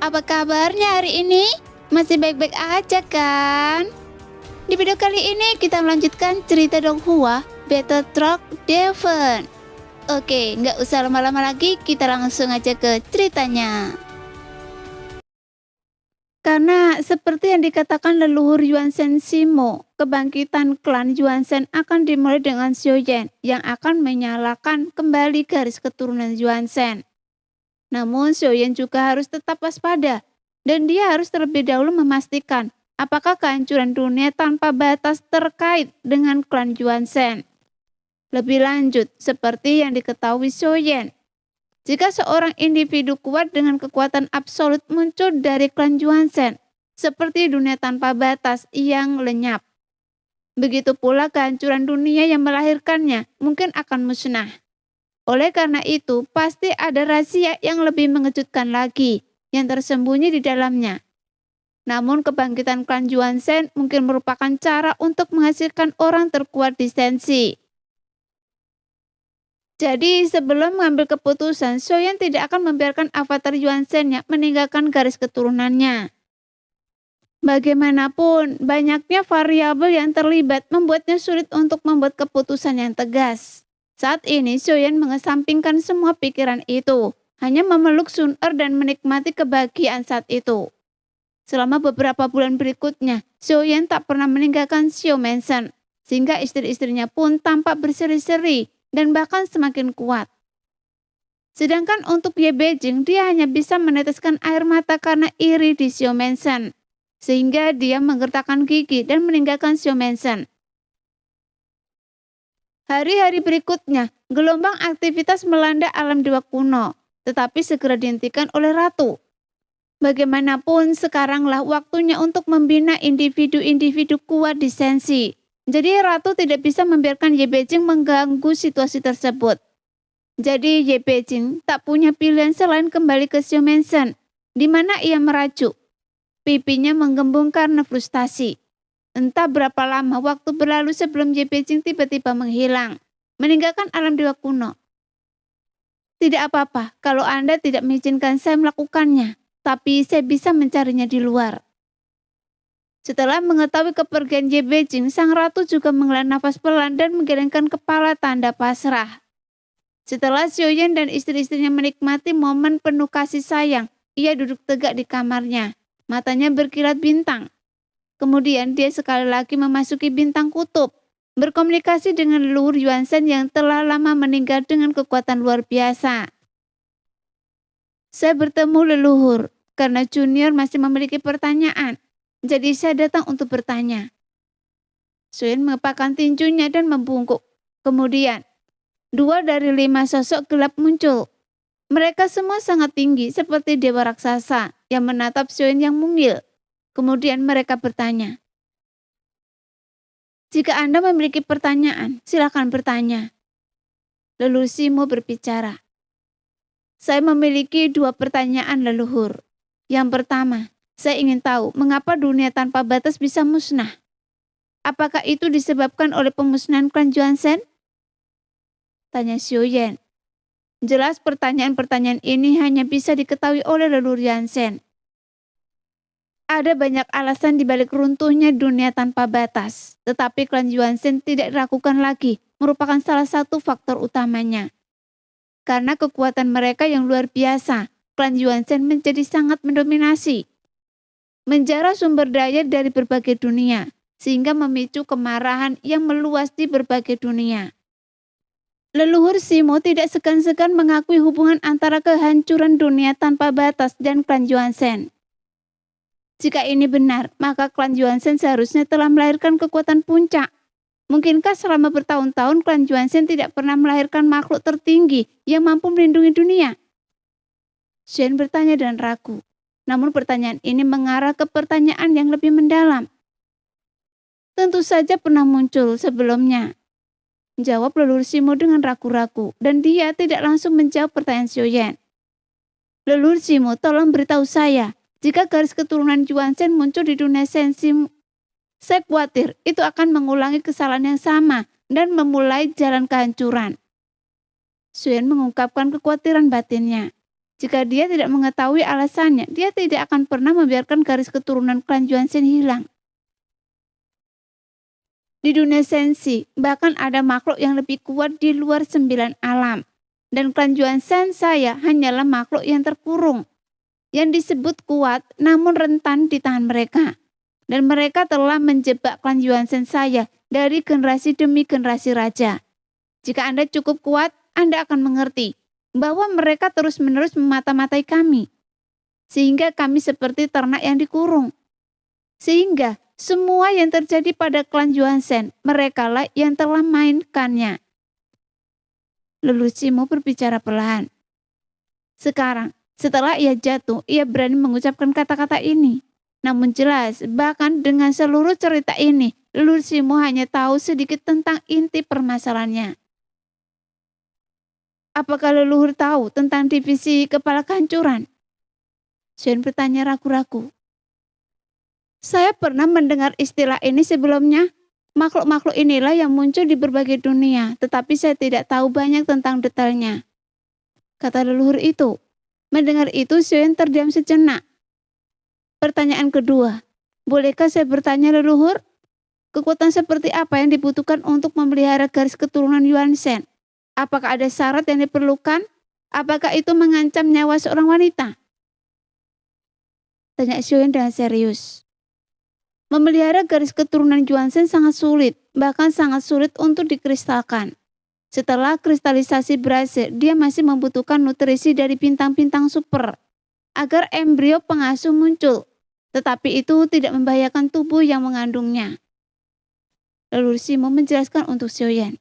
apa kabarnya hari ini? Masih baik-baik aja kan? Di video kali ini kita melanjutkan cerita Donghua, Battle Truck Devon. Oke, nggak usah lama-lama lagi, kita langsung aja ke ceritanya. Karena seperti yang dikatakan leluhur Yuanzhen Simo, kebangkitan klan Yuanzhen akan dimulai dengan Xiaoyan yang akan menyalakan kembali garis keturunan Yuanzhen. Namun Xiaoyan juga harus tetap waspada, dan dia harus terlebih dahulu memastikan apakah kehancuran dunia tanpa batas terkait dengan klan Yuanzhen. Lebih lanjut, seperti yang diketahui Xiaoyan, jika seorang individu kuat dengan kekuatan absolut muncul dari klan Yuanzhen, seperti dunia tanpa batas yang lenyap. Begitu pula kehancuran dunia yang melahirkannya mungkin akan musnah. Oleh karena itu, pasti ada rahasia yang lebih mengejutkan lagi yang tersembunyi di dalamnya. Namun kebangkitan klan Yuanzhen mungkin merupakan cara untuk menghasilkan orang terkuat di Shenxi. Jadi sebelum mengambil keputusan, Xiaoyan tidak akan membiarkan avatar Yuanzhen-nya meninggalkan garis keturunannya. Bagaimanapun, banyaknya variabel yang terlibat membuatnya sulit untuk membuat keputusan yang tegas. Saat ini, Xiaoyan mengesampingkan semua pikiran itu, hanya memeluk Sun Er dan menikmati kebahagiaan saat itu. Selama beberapa bulan berikutnya, Xiaoyan tak pernah meninggalkan Xiao Mansion, sehingga istri-istrinya pun tampak berseri-seri dan bahkan semakin kuat. Sedangkan untuk Ye Beijing, dia hanya bisa meneteskan air mata karena iri di Xiao Mansion, sehingga dia menggertakkan gigi dan meninggalkan Xiao Mansion. Hari-hari berikutnya, gelombang aktivitas melanda alam dewa kuno, tetapi segera dihentikan oleh Ratu. Bagaimanapun, sekaranglah waktunya untuk membina individu-individu kuat di Shenxi. Jadi Ratu tidak bisa membiarkan Ye Beijing mengganggu situasi tersebut. Jadi Ye Beijing tak punya pilihan selain kembali ke Xiao Mansion, di mana ia merajuk. Pipinya menggembung karena frustasi. Entah berapa lama waktu berlalu sebelum Ye Beijing tiba-tiba menghilang, meninggalkan alam dewa kuno. Tidak apa-apa kalau Anda tidak mengizinkan saya melakukannya, tapi saya bisa mencarinya di luar. Setelah mengetahui kepergian Ye Beijing, sang ratu juga menghela nafas pelan dan menggelengkan kepala tanda pasrah. Setelah Xiaoyan dan istri-istrinya menikmati momen penuh kasih sayang, ia duduk tegak di kamarnya, matanya berkilat bintang. Kemudian dia sekali lagi memasuki bintang kutub, berkomunikasi dengan leluhur Yuanzhen yang telah lama meninggal dengan kekuatan luar biasa. Saya bertemu leluhur, karena Junior masih memiliki pertanyaan. Jadi saya datang untuk bertanya. Xiaoyan mengepakkan tinjunya dan membungkuk. Kemudian, 2 dari 5 sosok gelap muncul. Mereka semua sangat tinggi seperti dewa raksasa yang menatap Xiaoyan yang mungil. Kemudian mereka bertanya. Jika Anda memiliki pertanyaan, silakan bertanya. Leluhur Simo berbicara. Saya memiliki 2 pertanyaan leluhur. Yang pertama, saya ingin tahu mengapa dunia tanpa batas bisa musnah. Apakah itu disebabkan oleh pemusnahan klan Yuanzhen? Tanya Xiaoyan. Jelas pertanyaan-pertanyaan ini hanya bisa diketahui oleh leluhur Yuanzhen. Ada banyak alasan di balik runtuhnya dunia tanpa batas, tetapi klan Yuanzhen tidak diragukan lagi, merupakan salah satu faktor utamanya. Karena kekuatan mereka yang luar biasa, klan Yuanzhen menjadi sangat mendominasi. Menjara sumber daya dari berbagai dunia, sehingga memicu kemarahan yang meluas di berbagai dunia. Leluhur Simo tidak segan-segan mengakui hubungan antara kehancuran dunia tanpa batas dan klan Yuanzhen. Jika ini benar, maka klan Yuanzhen seharusnya telah melahirkan kekuatan puncak. Mungkinkah selama bertahun-tahun klan Yuanzhen tidak pernah melahirkan makhluk tertinggi yang mampu melindungi dunia? Xiaoyan bertanya dan ragu. Namun pertanyaan ini mengarah ke pertanyaan yang lebih mendalam. Tentu saja pernah muncul sebelumnya. Jawab leluhur Simo dengan ragu-ragu, dan dia tidak langsung menjawab pertanyaan Xiaoyan. Leluhur Simo, tolong beritahu saya, jika garis keturunan Yuanzhen muncul di dunia Shenxi, saya khawatir itu akan mengulangi kesalahan yang sama dan memulai jalan kehancuran. Xiaoyan mengungkapkan kekhawatiran batinnya. Jika dia tidak mengetahui alasannya, dia tidak akan pernah membiarkan garis keturunan klan Yuanzhen hilang. Di dunia sensi, bahkan ada makhluk yang lebih kuat di luar 9 alam. Dan klan Yuanzhen saya hanyalah makhluk yang terkurung, yang disebut kuat namun rentan di tangan mereka. Dan mereka telah menjebak klan Yuanzhen saya dari generasi demi generasi raja. Jika Anda cukup kuat, Anda akan mengerti bahwa mereka terus-menerus memata-matai kami, sehingga kami seperti ternak yang dikurung. Sehingga semua yang terjadi pada klan Yuanzhen, merekalah yang telah mainkannya. Lalu Simo berbicara perlahan. Sekarang, setelah ia jatuh, ia berani mengucapkan kata-kata ini. Namun jelas, bahkan dengan seluruh cerita ini, Leluhur Simo hanya tahu sedikit tentang inti permasalahannya. Apakah leluhur tahu tentang divisi kepala kehancuran? Xuan bertanya ragu-ragu. Saya pernah mendengar istilah ini sebelumnya. Makhluk-makhluk inilah yang muncul di berbagai dunia, tetapi saya tidak tahu banyak tentang detailnya, kata leluhur itu. Mendengar itu, Xuan terdiam sejenak. Pertanyaan kedua, bolehkah saya bertanya leluhur? Kekuatan seperti apa yang dibutuhkan untuk memelihara garis keturunan Yuanzhen? Apakah ada syarat yang diperlukan? Apakah itu mengancam nyawa seorang wanita? Tanya Xuan dengan serius. Memelihara garis keturunan Yuanzhen sangat sulit, bahkan sangat sulit untuk dikristalkan. Setelah kristalisasi berhasil, dia masih membutuhkan nutrisi dari bintang-bintang super agar embrio pengasuh muncul, tetapi itu tidak membahayakan tubuh yang mengandungnya. Leluhur Simo menjelaskan untuk Xuan.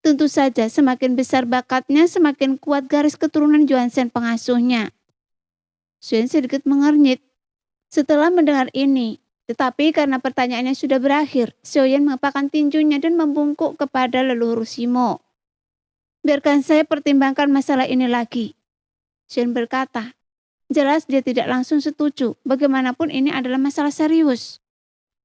Tentu saja semakin besar bakatnya, semakin kuat garis keturunan Yuanzhen pengasuhnya. Xuan sedikit mengernyit setelah mendengar ini. Tetapi karena pertanyaannya sudah berakhir, Xuan mengepakkan tinjunya dan membungkuk kepada leluhur Simo. Biarkan saya pertimbangkan masalah ini lagi, Xuan berkata. Jelas dia tidak langsung setuju, bagaimanapun ini adalah masalah serius.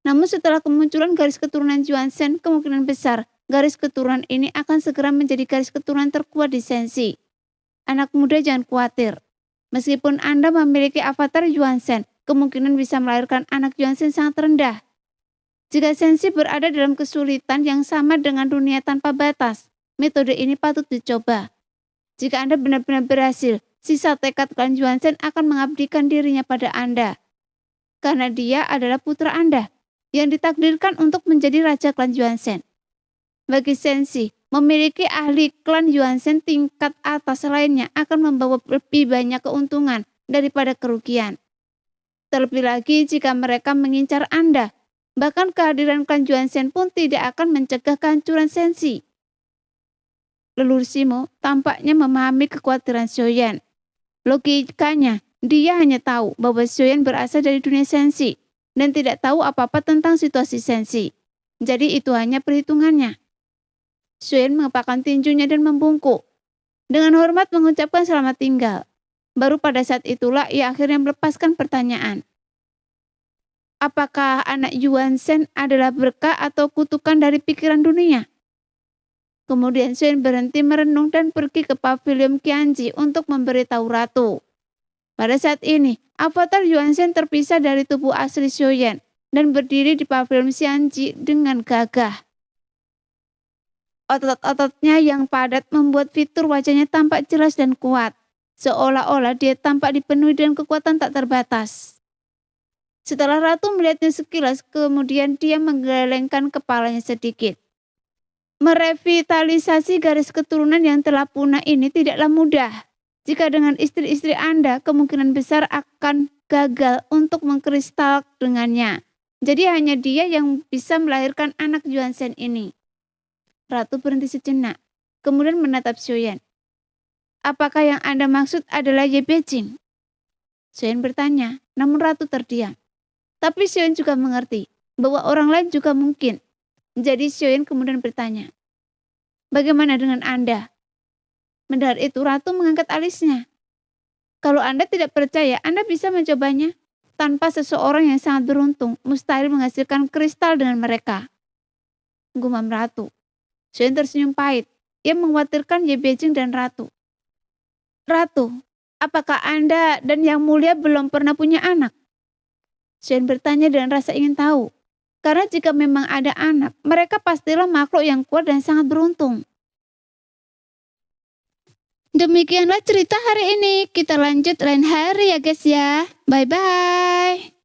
Namun setelah kemunculan garis keturunan Yuanzhen, kemungkinan besar garis keturunan ini akan segera menjadi garis keturunan terkuat di sensi. Anak muda jangan khawatir. Meskipun Anda memiliki avatar Yuanzhen, kemungkinan bisa melahirkan anak Yuanzhen sangat rendah. Jika sensi berada dalam kesulitan yang sama dengan dunia tanpa batas, metode ini patut dicoba. Jika Anda benar-benar berhasil, sisa tekad klan Yuanzhen akan mengabdikan dirinya pada Anda. Karena dia adalah putra Anda, yang ditakdirkan untuk menjadi raja klan Yuanzhen. Bagi sensi, memiliki ahli klan Yuanzhen tingkat atas lainnya akan membawa lebih banyak keuntungan daripada kerugian. Terlebih lagi jika mereka mengincar Anda, bahkan kehadiran klan Yuanzhen pun tidak akan mencegah kehancuran sensi. Leluhur Simo tampaknya memahami kekhawatiran Xuan. Logikanya, dia hanya tahu bahwa Xuan berasal dari dunia sensi dan tidak tahu apa-apa tentang situasi sensi. Jadi itu hanya perhitungannya. Xuan mengepakkan tinjunya dan membungkuk. Dengan hormat mengucapkan selamat tinggal. Baru pada saat itulah ia akhirnya melepaskan pertanyaan. Apakah anak Yuanzhen adalah berkah atau kutukan dari pikiran dunia? Kemudian Xuan berhenti merenung dan pergi ke pavilion Qianji untuk memberitahu ratu. Pada saat ini, avatar Yuanzhen terpisah dari tubuh asli Xuan dan berdiri di pavilion Qianji dengan gagah. Otot-ototnya yang padat membuat fitur wajahnya tampak jelas dan kuat, seolah-olah dia tampak dipenuhi dengan kekuatan tak terbatas. Setelah ratu melihatnya sekilas, kemudian dia menggelengkan kepalanya sedikit. Merevitalisasi garis keturunan yang telah punah ini tidaklah mudah. Jika dengan istri-istri Anda, kemungkinan besar akan gagal untuk mengkristal dengannya. Jadi hanya dia yang bisa melahirkan anak Yuanzhen ini. Ratu berhenti sejenak, kemudian menatap Xuan. Apakah yang Anda maksud adalah Ye Beijing? Xuan bertanya, namun Ratu terdiam. Tapi Xuan juga mengerti bahwa orang lain juga mungkin. Jadi Xuan kemudian bertanya, bagaimana dengan Anda? Mendengar itu Ratu mengangkat alisnya. Kalau Anda tidak percaya, Anda bisa mencobanya. Tanpa seseorang yang sangat beruntung, mustahil menghasilkan kristal dengan mereka. Gumam Ratu. Xuan tersenyum pahit. Ia mengkhawatirkan Ye Beijing dan Ratu. Ratu, apakah Anda dan Yang Mulia belum pernah punya anak? Shane bertanya dengan rasa ingin tahu. Karena jika memang ada anak, mereka pastilah makhluk yang kuat dan sangat beruntung. Demikianlah cerita hari ini. Kita lanjut lain hari ya guys ya. Bye-bye.